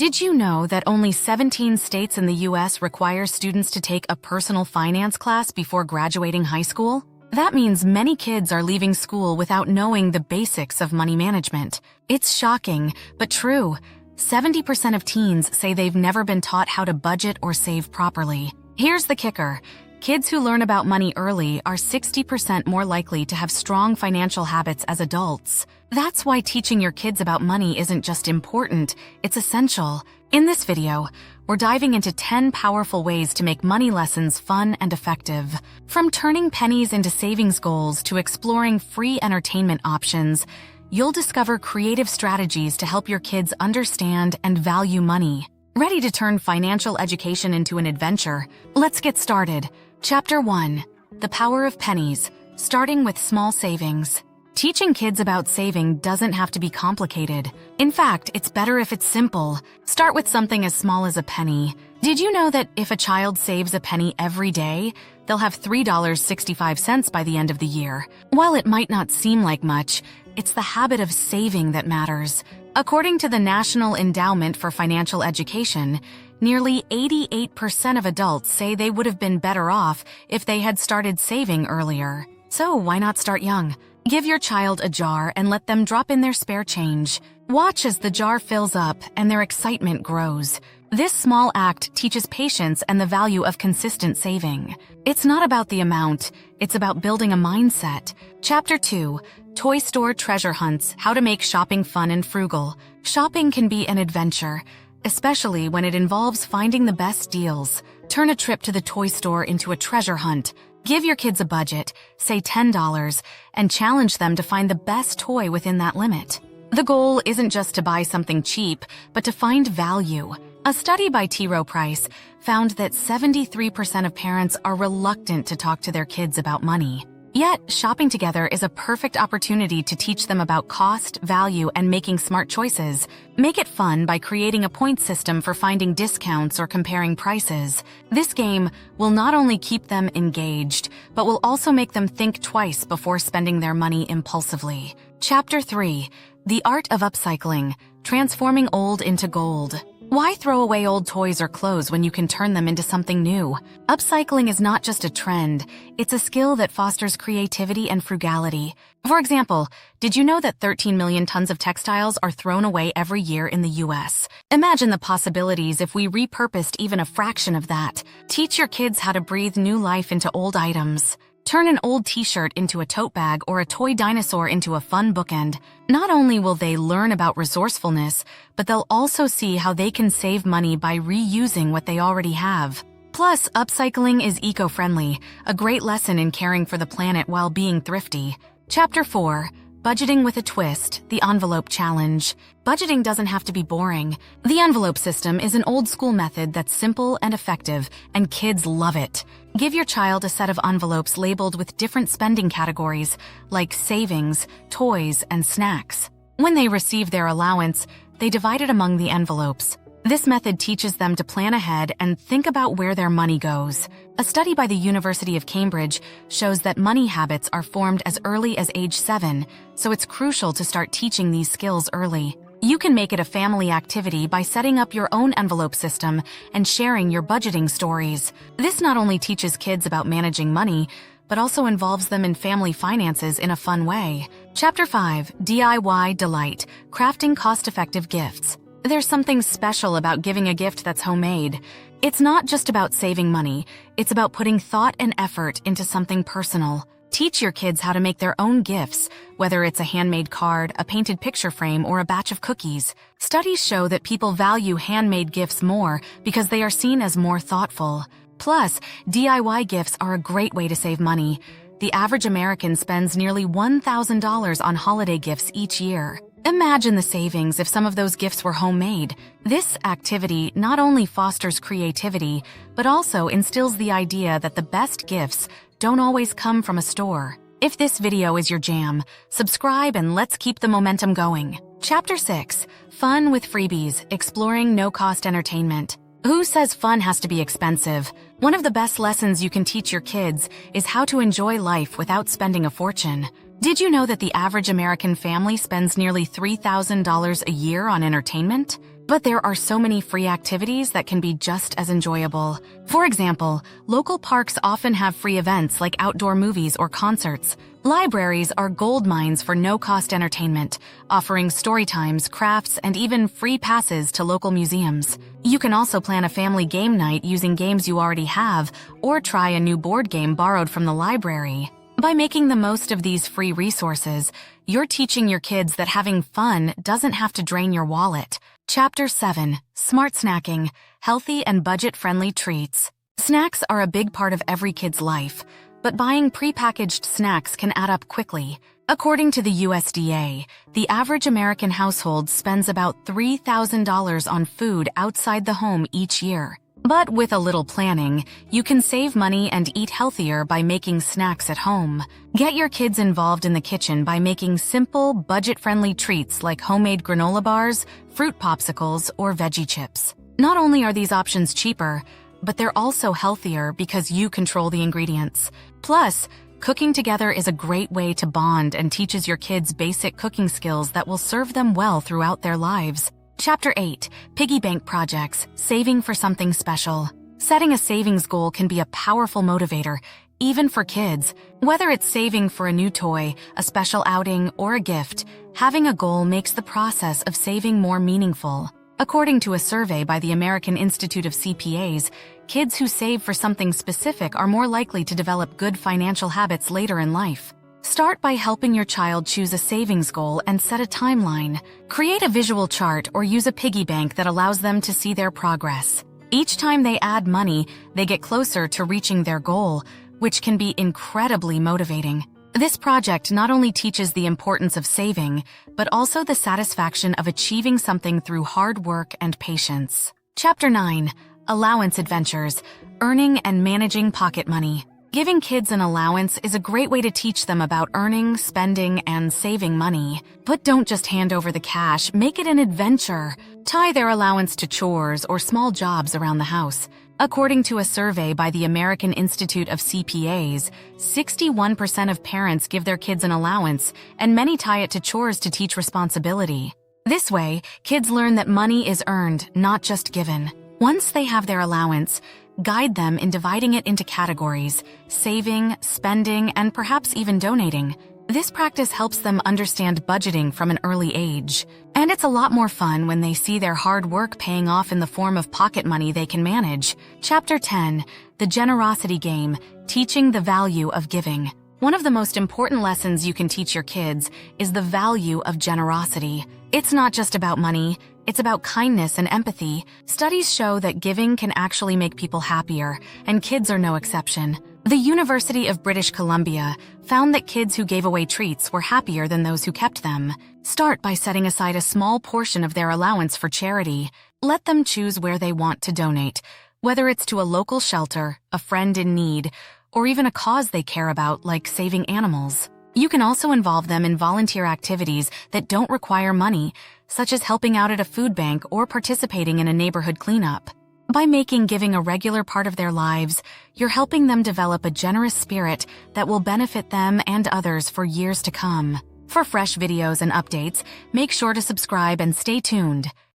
Did you know that only 17 states in the US require students to take a personal finance class before graduating high school? That means many kids are leaving school without knowing the basics of money management. It's shocking, but true. 70% of teens say they've never been taught how to budget or save properly. Here's the kicker. Kids who learn about money early are 60% more likely to have strong financial habits as adults. That's why teaching your kids about money isn't just important, it's essential. In this video, we're diving into 10 powerful ways to make money lessons fun and effective. From turning pennies into savings goals to exploring free entertainment options, you'll discover creative strategies to help your kids understand and value money. Ready to turn financial education into an adventure? Let's get started. Chapter 1. The Power of Pennies, starting with small savings. Teaching kids about saving doesn't have to be complicated. In fact, it's better if it's simple. Start with something as small as a penny. Did you know that if a child saves a penny every day, they'll have $3.65 by the end of the year? While it might not seem like much, it's the habit of saving that matters. According to the National Endowment for Financial Education, nearly 88% of adults say they would have been better off if they had started saving earlier. So why not start young? Give your child a jar and let them drop in their spare change. Watch as the jar fills up and their excitement grows. This small act teaches patience and the value of consistent saving. It's not about the amount, it's about building a mindset. Chapter 2. Toy Store Treasure Hunts, How to Make Shopping Fun and Frugal. Shopping can be an adventure, especially when it involves finding the best deals. Turn a trip to the toy store into a treasure hunt. Give your kids a budget, say $10, and challenge them to find the best toy within that limit. The goal isn't just to buy something cheap, but to find value. A study by T. Rowe Price found that 73% of parents are reluctant to talk to their kids about money. Yet, shopping together is a perfect opportunity to teach them about cost, value, and making smart choices. Make it fun by creating a point system for finding discounts or comparing prices. This game will not only keep them engaged, but will also make them think twice before spending their money impulsively. Chapter 3. The Art of Upcycling, Transforming Old into Gold. Why throw away old toys or clothes when you can turn them into something new? Upcycling is not just a trend, it's a skill that fosters creativity and frugality. For example, did you know that 13 million tons of textiles are thrown away every year in the US? Imagine the possibilities if we repurposed even a fraction of that. Teach your kids how to breathe new life into old items. Turn an old t-shirt into a tote bag or a toy dinosaur into a fun bookend. Not only will they learn about resourcefulness, but they'll also see how they can save money by reusing what they already have. Plus, upcycling is eco-friendly, a great lesson in caring for the planet while being thrifty. Chapter 4. Budgeting with a Twist, the Envelope Challenge. Budgeting doesn't have to be boring. The envelope system is an old-school method that's simple and effective, and kids love it. Give your child a set of envelopes labeled with different spending categories, like savings, toys, and snacks. When they receive their allowance, they divide it among the envelopes. This method teaches them to plan ahead and think about where their money goes. A study by the University of Cambridge shows that money habits are formed as early as age 7, so it's crucial to start teaching these skills early. You can make it a family activity by setting up your own envelope system and sharing your budgeting stories. This not only teaches kids about managing money, but also involves them in family finances in a fun way. Chapter 5. DIY Delight, Crafting Cost-Effective Gifts. There's something special about giving a gift that's homemade. It's not just about saving money, it's about putting thought and effort into something personal. Teach your kids how to make their own gifts, whether it's a handmade card, a painted picture frame, or a batch of cookies. Studies show that people value handmade gifts more because they are seen as more thoughtful. Plus, DIY gifts are a great way to save money. The average American spends nearly $1,000 on holiday gifts each year. Imagine the savings if some of those gifts were homemade. This activity not only fosters creativity, but also instills the idea that the best gifts don't always come from a store. If this video is your jam, subscribe and let's keep the momentum going. Chapter 6. Fun with Freebies, Exploring No-Cost Entertainment. Who says fun has to be expensive? One of the best lessons you can teach your kids is how to enjoy life without spending a fortune. Did you know that the average American family spends nearly $3,000 a year on entertainment? But there are so many free activities that can be just as enjoyable. For example, local parks often have free events like outdoor movies or concerts. Libraries are gold mines for no-cost entertainment, offering story times, crafts, and even free passes to local museums. You can also plan a family game night using games you already have, or try a new board game borrowed from the library. By making the most of these free resources, you're teaching your kids that having fun doesn't have to drain your wallet. Chapter 7. Smart Snacking, Healthy and Budget-Friendly Treats. Snacks are a big part of every kid's life, but buying prepackaged snacks can add up quickly. According to the USDA, the average American household spends about $3,000 on food outside the home each year. But with a little planning, you can save money and eat healthier by making snacks at home. Get your kids involved in the kitchen by making simple, budget-friendly treats like homemade granola bars, fruit popsicles, or veggie chips. Not only are these options cheaper, but they're also healthier because you control the ingredients. Plus, cooking together is a great way to bond and teaches your kids basic cooking skills that will serve them well throughout their lives. Chapter 8. Piggy Bank Projects, Saving for Something Special. Setting a savings goal can be a powerful motivator, even for kids. Whether it's saving for a new toy, a special outing, or a gift, having a goal makes the process of saving more meaningful. According to a survey by the American Institute of CPAs, kids who save for something specific are more likely to develop good financial habits later in life. Start by helping your child choose a savings goal and set a timeline. Create a visual chart or use a piggy bank that allows them to see their progress. Each time they add money, they get closer to reaching their goal, which can be incredibly motivating. This project not only teaches the importance of saving, but also the satisfaction of achieving something through hard work and patience. Chapter 9. Allowance Adventures, Earning and Managing Pocket Money. Giving kids an allowance is a great way to teach them about earning, spending, and saving money. But don't just hand over the cash, make it an adventure. Tie their allowance to chores or small jobs around the house. According to a survey by the American Institute of CPAs, 61% of parents give their kids an allowance, and many tie it to chores to teach responsibility. This way, kids learn that money is earned, not just given. Once they have their allowance, guide them in dividing it into categories: saving, spending, and perhaps even donating. This practice helps them understand budgeting from an early age. And it's a lot more fun when they see their hard work paying off in the form of pocket money they can manage. Chapter 10. The Generosity Game, Teaching the Value of Giving. One of the most important lessons you can teach your kids is the value of generosity. It's not just about money, it's about kindness and empathy. Studies show that giving can actually make people happier, and kids are no exception. The University of British Columbia found that kids who gave away treats were happier than those who kept them. Start by setting aside a small portion of their allowance for charity. Let them choose where they want to donate, whether it's to a local shelter, a friend in need, or even a cause they care about, like saving animals. You can also involve them in volunteer activities that don't require money, such as helping out at a food bank or participating in a neighborhood cleanup. By making giving a regular part of their lives, you're helping them develop a generous spirit that will benefit them and others for years to come. For fresh videos and updates, make sure to subscribe and stay tuned.